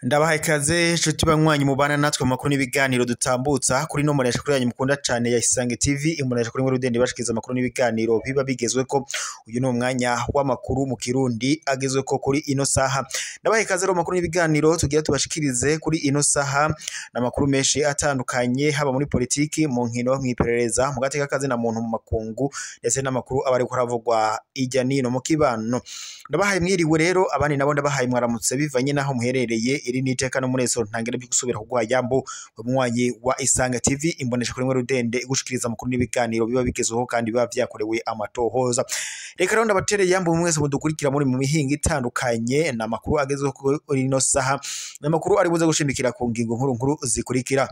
Ndabahaye ikaze nshuti banywanyi mubana natwe mu makuru n'ibiganiro dutambutsa kuri no muresha kuri yanyu mukunda cyane ya Isange TV imuresha kuri Rudende bashikiza amakuru n'ibiganiro biba bigezwe ko uyu ni umwanya w'amakuru mu Kirundi agezwe ko kuri ino saha. Ndabahaye ikaze ro makuru n'ibiganiro tugiye tubashikirize kuri ino saha n'amakuru menshi atandukanye haba muri politiki mu nkino mwiperereza mu gateka kazi na muntu mu makungu ndetse n'amakuru abari kuravugwa ijya nino mu kibano. Ndabahaye mwiriwe rero abandi nabo ndabahaye mwaramutse bivanye naho muherereye iri niteka no mureso ntangere byo gusubira kugwa yambo umwanyi wa Isange TV imbonesha kuri Rudende igushikiriza amakuru n'ibiganiro biba bigezweho kandi biba vyakorewe amatohoza. Reka rero ndabatere yambo mwese mudukurikira muri mu mihinga itandukanye na makuru agezweho kuri ino saha n'amakuru ari buze gushimikira ku ngingo nkuru zikurikira.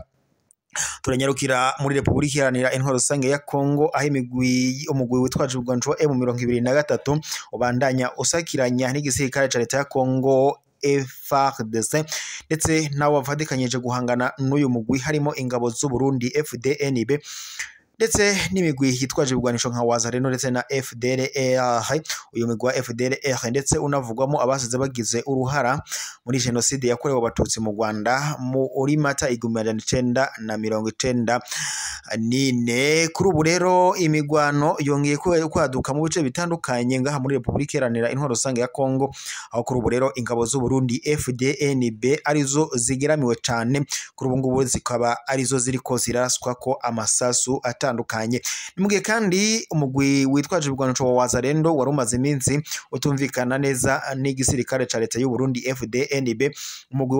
Turanyarukira muri Republika Iharanira Intwaro Rusange ya Kongo aho umugwi witwaje ubwanjo M23 ubandanya usakiranya n'igisirikare ca leta ya Kongo FARDC ndetse nawo bavadikanyije guhangana n'uyu mugwi harimo ingabo z'u Burundi FDNB ndetse n'imigwi yitwaje ibigwanisho nka Wazalendo ndetse na FDLR. Uyu migwi wa FDLR ndetse unavugwamo abasize bagize uruhara muri genocide yakorewe abatutsi mu Rwanda muri Mata 1994. Kuri ubu rero imigwano yongeye kwaduka mu bice bitandukanye ngaha muri Republika Iharanira Intwaro Rusange ya Kongo, aho kuri ubu rero ingabo z'u Burundi FDNB arizo zigeramiwe cyane kuri ubu ngubu zikaba arizo ziriko ziraswa ko amasasu atandukanye. Nimugiye kandi umugwi witwaje ibigwanisho wa Wazalendo wari umaze iminsi utumvikana neza n'igisirikare ca leta y'u Burundi FDNB. Umugwi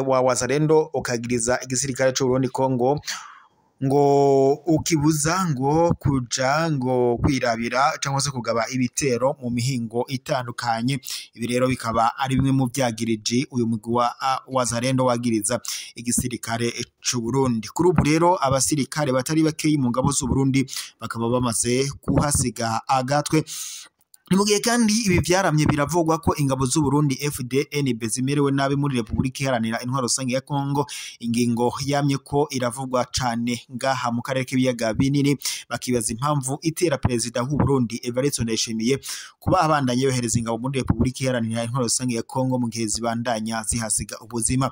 wa Wazalendo ukagiriza igisirikare c'u Burundi Kongo ngo ukibuza ngo kuja ngo kwirabira cyangwa se kugaba ibitero mu mihingo itandukanye. Ibi rero bikaba ari bimwe mu byagirije uyu mugwi wa Wazalendo wagiriza igisirikare c'u Burundi. Kuri ubu rero abasirikare batari bakeyi mu ngabo z'u Burundi bakaba bamaze kuhasiga agatwe. Nimugiye kandi ibi vyaramye biravugwa ko ingabo z'u Burundi FDNB zimerewe nabi muri Republika Iharanira Intwaro Rusange ya Kongo. Ingingo yamye ko iravugwa cane ngaha mu karere k'ibiyaga binini, bakibaza impamvu itera perezida w'u Burundi Evariste Ndayishimiye kuba abandanye yohereza ingabo muri Republika Iharanira Intwaro Rusange ya Kongo mu gihe zibandanya zihasiga ubuzima.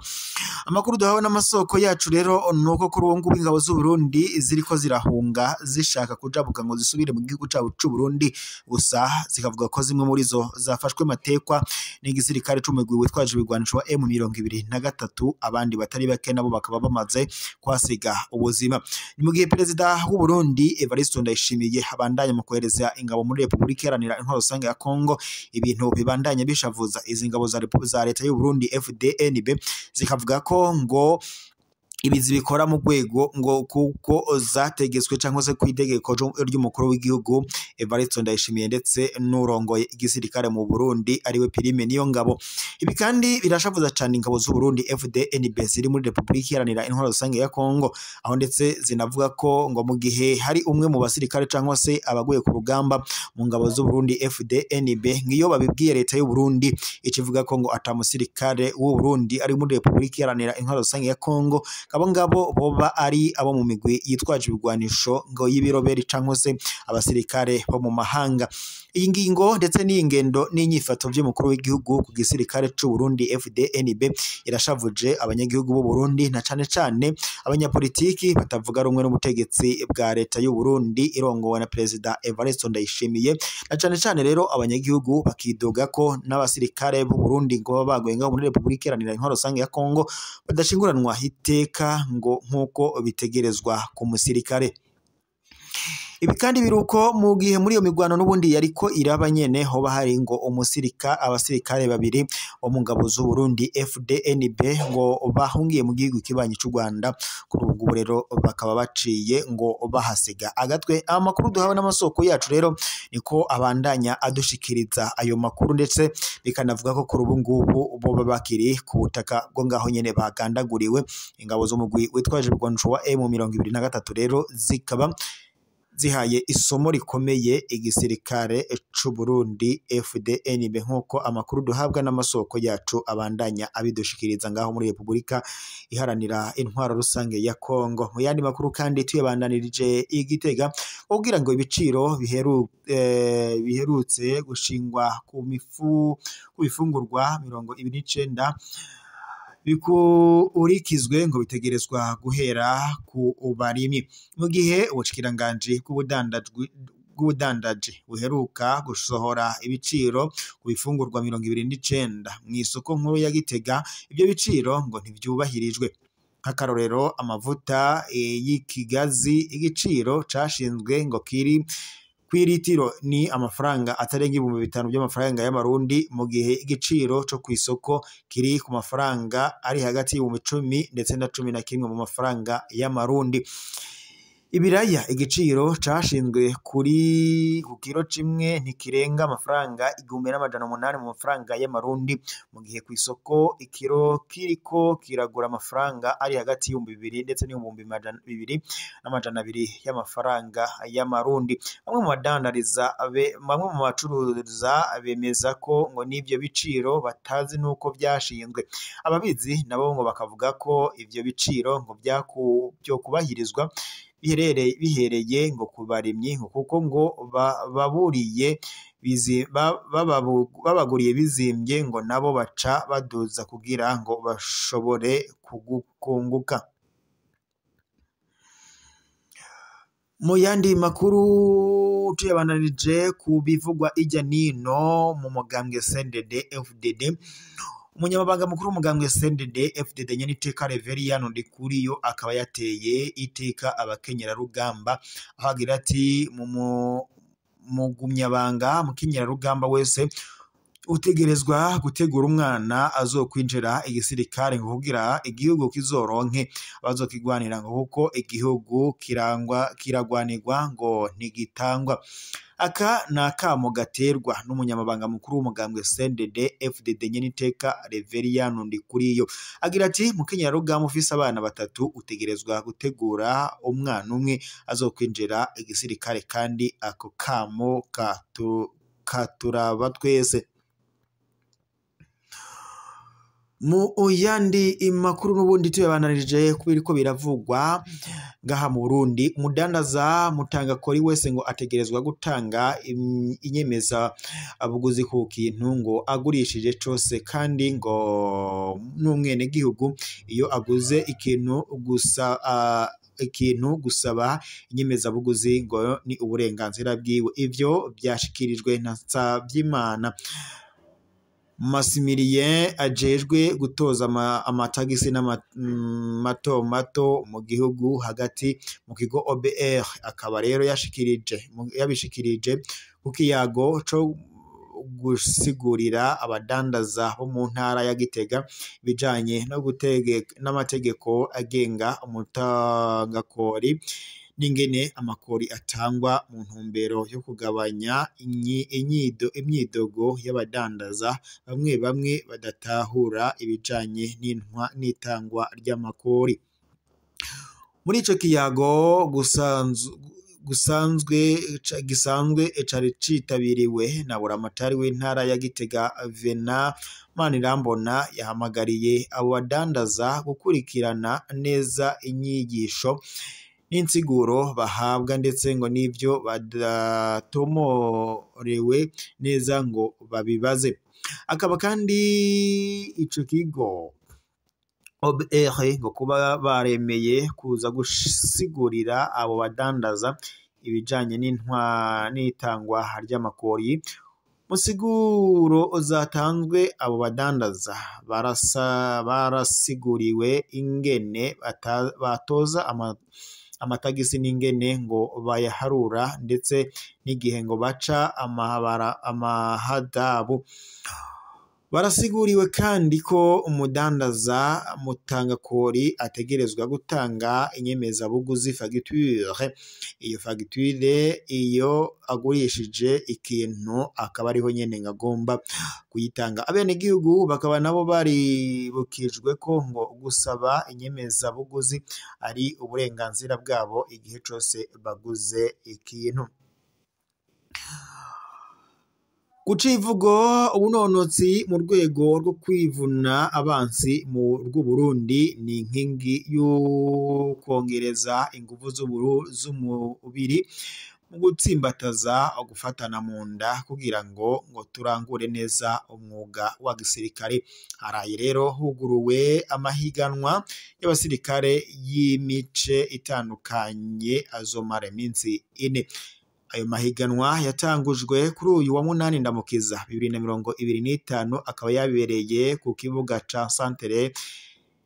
Amakuru duhawe n'amasoko yacu rero nuko kuri ubu ngubu ingabo z'u Burundi ziriko zirahunga zishaka kujabuka ngo zisubire mu gihugu cabo c'u Burundi, gusa avuga ko zimwe muri zo zafashwe matekwa n'igisirikare c'umugwi witwaje ibigwanisho wa M23, abandi batari bake nabo bakaba bamaze kwasiga ubuzima. Ni mu gihe perezida w'u Burundi Evariste Ndayishimiye abandanya mu kohereza ingabo muri Republika Iharanira Intwaro Rusange ya Kongo, ibintu bibandanya bishavuza izi ngabo za leta y'u Burundi FDNB zikavuga ko ngo ibizi bikora mu rwego ngo kuko zategetswe cyangwa se kwitegeko ry'umukuru w'igihugu Evariste Ndayishimiye ndetse n'urongoye igisirikare mu Burundi ariwe Prime Niyongabo. Ibi kandi birashavuza cyane ingabo z'u Burundi FDNB ziri muri Republika Iharanira Intwaro Rusange ya Kongo, aho ndetse zinavuga ko ngo mu gihe hari umwe mu basirikare cyangwa se abaguye ku rugamba mu ngabo z'u Burundi FDNB ngiyo babibwiye leta y'u Burundi ikivuga ko ngo atamusirikare w'u Burundi ari muri Republika Iharanira Intwaro Rusange ya Kongo, abo ngabo boba ari abo mu migwi yitwaje ibigwanisho ngo y'ibiroberi cyangwa se abasirikare bo mu mahanga. Iyi ngingo ndetse n'ingendo n'inyifato by'umukuru w'igihugu ku gisirikare c'u Burundi FDNB irashavuje abanyagihugu b'u Burundi na cane cane abanyapolitiki batavuga rumwe n'ubutegetsi bwa leta y'u Burundi irongowe na perezida Evariste Ndayishimiye, na cane cane rero abanyagihugu bakidoga ko n'abasirikare b'u Burundi ngo bagwenga muri Republika Iharanira Intwaro Rusange ya Kongo badashinguranwa iteka ngo nkuko bitegerezwa ku musirikare. Ibi kandi biruko mu gihe muri iyo migwano n'ubundi yariko iraba nyene hoba hari ngo abasirikare babiri bo mu ngabo z'u Burundi FDNB ngo bahungiye mu gihugu kibanyi c'u Rwanda. Kuri ubu rero bakaba baciye ngo bahasiga agatwe. Amakuru duhawe n'amasoko yacu rero niko abandanya adushikiriza ayo makuru, ndetse bikanavuga ko kuri ubu ngubu bo bakiri ku butaka bwo ngaho nyene bagandaguriwe. Ingabo zo mugwi witwaje ibigwanisho wa M23 rero zikaba zihaye isomo rikomeye igisirikare c'u Burundi FDNB nk'uko amakuru duhabwa n'amasoko yacu abandanya abidushikiriza ngaho muri Repubulika iharanira intwaro rusange ya Kongo. Mu yandi makuru kandi tuyabandanirije igitega kugira ngo ibiciro biherutse gushingwa ku bifungurwa 29 bikurikizwe ngo bitegerezwa guhera ku barimyi, mu gihe ubushikiranganje bw'ubudandaji buheruka gusohora ibiciro ku bifungurwa 29 mu isoko nkuru ya Gitega. Ibyo biciro ngo ntivyubahirijwe. Nk'akarorero, amavuta y'ikigazi igiciro cashinzwe ngo kiri kw'iritiro ni amafaranga atarenga 5,000 by'amafaranga y'amarundi, mu gihe igiciro cyo ku isoko kiri ku mafaranga ari hagati y'10 ndetse na 11 mu mafaranga y'amarundi. Ibiraya igiciro cashinzwe ku kiro kimwe ntikirenga amafaranga 1,800 mu mafaranga y'amarundi, mu gihe ku isoko ikiro kiriko kiragura amafaranga ari hagati y'2,000 ndetse n'2,200 y'amafaranga y'amarundi. Bamwe mu bacuruza bemeza ko ngo n'ivyo biciro batazi nuko byashinzwe. Ababizi nabo ngo bakavuga ko ivyo biciro ngo byo kubahirizwa bihereye ngo ku barimyi, kuko ngo babaguriye bizimbye ngo nabo baca baduza kugira ngo bashobore kunguka. Mu yandi makuru tuyabandanirije ku bivugwa ijya nino mu mugambwe CNDD FDD, umunyamabanga mukuru w'umugambwe CNDD FDD Nyeniteka Reverien Ndikuriyo akaba yateye iteka abakenyerarugamba, aho agira ati mukenyerarugamba wese utegerezwa gutegura umwana azokwinjira igisirikare ngo kugira igihugu kizoronke abazokigwanira ngo kuko igihugu kiragwanirwa ngo ntigitangwa. Aka nakamo gaterwa n'umunyamabanga mukuru w'umugambwe CNDD FDD Nyeniteka Reverien Ndikuriyo, agira ati mukenyerarugamba ufise abana 3 utegerezwa gutegura umwana umwe azokwinjira igisirikare, kandi ako kamo katuraba twese. Mu yandi makuru n'ubundi tuyabanarije kubiriko biravugwa ngaha mu Burundi, umudandaza mutangakori wese ngo ategerezwa gutanga inyemeza abuguzi ku kintu ngo agurishije cose, kandi ngo n'umwene gihugu iyo aguze ikintu gusaba inyemezabuguzi ngo ni uburenganzira bwiwe. Ivyo byashikirijwe na Nsavyimana Masimilien ajejwe gutoza amatagisi mato mato mu gihugu hagati mu kigo OBR. Akaba rero yabishikirije ku kiyago co gusigurira abadandaza bo mu ntara ya Gitega bijanye no n'amategeko agenga umutangakori n'ingene amakori atangwa mu ntumbero yo kugabanya imyidogo y'abadandaza bamwe badatahura ibijanye n'itangwa ry'amakori. Muri ico kiyago gisanzwe cari citabiriwe na buramatari w'intara ya Gitega Vena Manirambona, yahamagariye abo badandaza gukurikirana neza inyigisho n'insiguro bahabwa, ndetse ngo n'ivyo badatomorewe neza ngo babibaze. Akaba kandi ico kigo OBR ngo kuba baremeye kuza gusigurira abo badandaza ibijanye n'itangwa ry'amakori. Musiguro zatanzwe abo badandaza barasiguriwe ingene batoza amatagisi n'ingene ngo bayaharura, ndetse n'igihe ngo baca amahadabu. Barasiguriwe kandi ko umudandaza mutangakori ategerezwa gutanga inyemezabuguzi fagitire. Iyo fagitire iyo agurishije ikintu akaba ariho nyene ngagomba kuyitanga. Abenegihugu bakaba nabo baribukijwe ko ngo gusaba inyemezabuguzi ari uburenganzira bwabo igihe cose baguze ikintu. Kucivugo ubunonotsi mu rwego rwo kwivuna abansi mu rw'Uburundi ni inkingi y'ukongereza inguvu z'umubiri mu gutsimbataza gufatana mu nda kugira ngo turangure neza umwuga wa gisirikare. Haraye rero huguruwe amahiganwa y'abasirikare y'imice itandukanye azomara iminsi 4. Ayo mahiganwa yatangujwe kuri uyu wa 8 Ndamukiza 2025 akaba yabereye ku kibuga ca Centre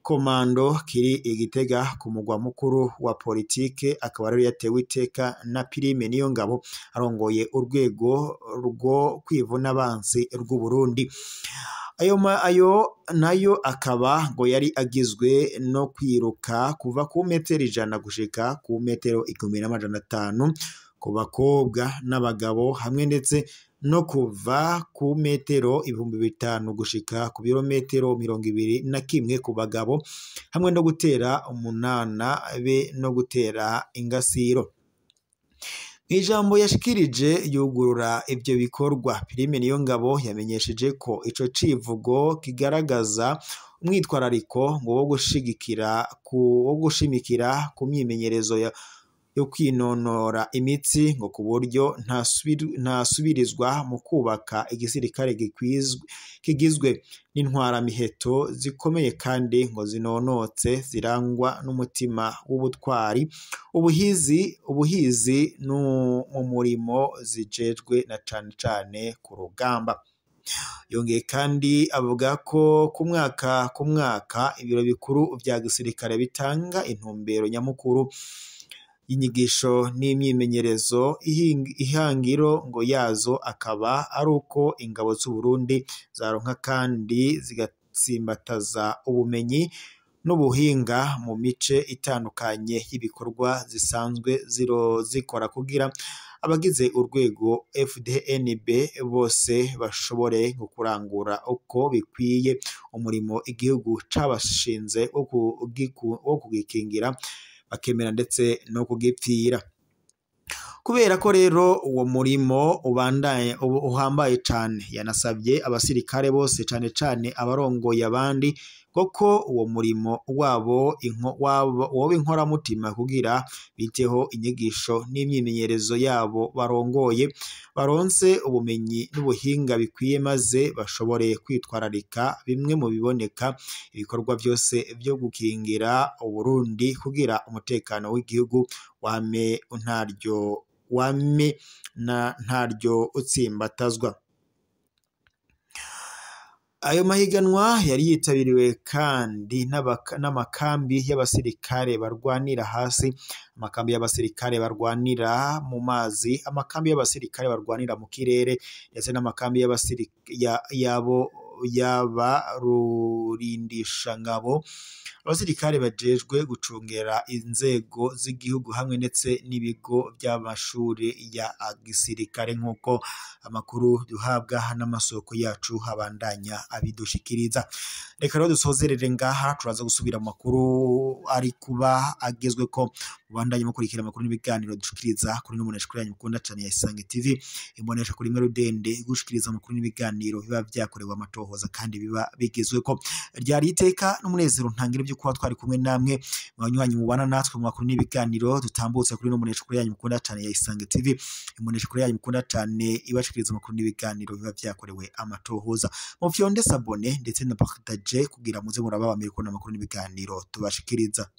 Komando kiri Igitega ku mugwa mukuru wa politike. Akaba rero yatewe iteka na Prime Niyongabo arongoye urwego rwo kwivuna abansi rw'Uburundi. Ayo nayo akaba ngo yari agizwe no kwiruka kuva ku metero 100 gushika ku metero 1500 ku bakobwa n'abagabo hamwe ndetse no kuva ku metero 5000 gushika ku birometero 21 ku bagabo hamwe no gutera umunana be no gutera ingasiro. Ijambo yashikirije yugurura ibyo bikorwa, Prime Niyongabo yamenyesheje ko ico civugo kigaragaza umwitwarariko ngo wo gushimikira ku myimenyerezo yo kwinonora imitsi ngo ku buryo ntasubirizwa mu kubaka igisirikare kigizwe n'intwara miheto zikomeye kandi ngo zinonotse zirangwa n'umutima w'ubutwari, ubuhizi mu murimo zijejwe na cane ku rugamba. Yongeye kandi avuga ko ku mwaka ibiro bikuru vya gisirikare bitanga intumbero nyamukuru inyigisho n'imyimenyerezo. Ihangiro ngo yazo akaba ari uko ingabo z'u Burundi zaronka kandi zigatsimbataza ubumenyi n'ubuhinga mu mice itandukanye y'ibikorwa zisanzwe zikora kugira abagize urwego FDNB bose bashobore kurangura uko bikwiye umurimo igihugu cabashinze wo kugikingira bakemera ndetse no kugipfira. Kubera ko rero uwo murimo uhambaye cane, yanasabye abasirikare bose cane abarongoye abandi koko uwo murimo wabo inkoramutima kugira biteho inyigisho n'imyimenyerezo yabo barongoye baronse ubumenyi n'ubuhinga bikwiye maze bashobore kwitwararika bimwe mu biboneka ibikorwa byose byo gukingira Uburundi kugira umutekano w'igihugu wame ntaryo utsimbatazwa. Ayo mahiganwa yari yitabiriwe kandi n'amakambi y'abasirikare barwanira hasi, amakambi y'abasirikare barwanira mu mazi, amakambi y'abasirikare barwanira mu kirere ndetse n'amakambi y'abarurindisha ngabo, abasirikare bajejwe gucungera inzego z'igihugu hamwe ndetse n'ibigo by'amashuri ya gisirikare nk'uko amakuru duhabwa n'amasoko yacu habandanya abidushikiriza. Reka rero dusozerere ngaha, turaza gusubira mu makuru ari kuba agezwe ko mubandanye mukurikira amakuru n'ibiganiro dushikiriza kuri n'umunesha yanyu mukunda cyane ya Isange TV, imbonesha kuri Rudende gushikiriza amakuru n'ibiganiro biba byakorewe amatohoza kandi biba bigezwe ko. Ryari iteka n'umunezero ntangira byo kuba twari kumwe namwe mwanywanyi mubana natwe mu makuru n'ibiganiro dutambutse kuri n'umunesha yanyu mukunda cyane ya Isange TV, imbonesha yanyu mukunda cyane ibashikiriza amakuru n'ibiganiro biba byakorewe amatohoza. Mufyonde sabone ndetse na partage kugira muze muraba bamere ko n'amakuru n'ibiganiro tubashikiriza.